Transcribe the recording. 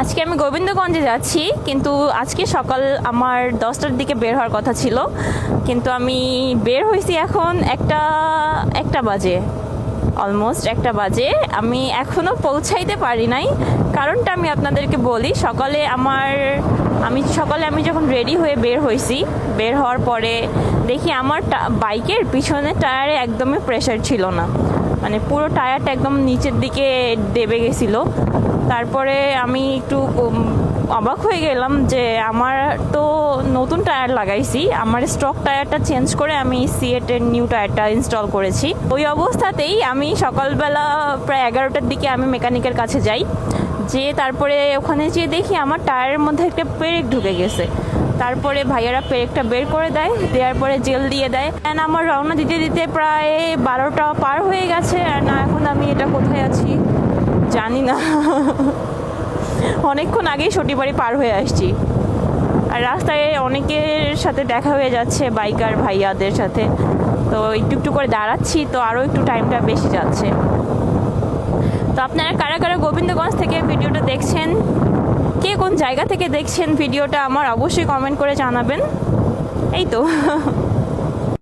আজকে আমি গোবিন্দগঞ্জে যাচ্ছি, কিন্তু আজকে সকাল আমার 10টার দিকে বের হওয়ার কথা ছিল, কিন্তু আমি বের হয়েছি এখন একটা বাজে, অলমোস্ট 1টা বাজে। আমি এখনও পৌঁছাইতে পারি নাই। কারণটা আমি আপনাদেরকে বলি। সকালে আমি যখন রেডি হয়ে বের হয়েছি, বের হওয়ার পরে দেখি আমার বাইকের পিছনের টায়ারে একদমই প্রেশার ছিল না, মানে পুরো টায়ারটা একদম নিচের দিকে দেবে গেছিলো। তারপরে আমি একটু অবাক হয়ে গেলাম যে আমার তো নতুন টায়ার লাগাইছি, আমার স্টক টায়ারটা চেঞ্জ করে আমি সিএটের নিউ টায়ারটা ইনস্টল করেছি। ওই অবস্থাতেই আমি সকালবেলা প্রায় 11টার দিকে আমি মেকানিকের কাছে যাই, তারপরে ওখানে যেয়ে দেখি আমার টায়ারের মধ্যে একটা পেরেক ঢুকে গেছে। তারপরে ভাইয়ারা পেরেকটা বের করে দেওয়ার পরে জেল দিয়ে দেয়। অ্যান্ড আমার রওনা দিতে দিতে প্রায় 12টা পার হয়ে গেছে। আর না, এখন আমি এটা কোথায় আছি জানি না। অনেকক্ষণ আগেই সটিবাড়ি পার হয়ে আসছি। আর রাস্তায় অনেকের সাথে দেখা হয়ে যাচ্ছে, বাইকার ভাইয়াদের সাথে। তো একটু একটু করে দাঁড়াচ্ছি, তো আরও একটু টাইমটা বেশি যাচ্ছে। তো আপনারা কারা কারা গোবিন্দগঞ্জ থেকে ভিডিওটা দেখছেন, কে কোন জায়গা থেকে দেখছেন ভিডিওটা, আমার অবশ্যই কমেন্ট করে জানাবেন। এই তো।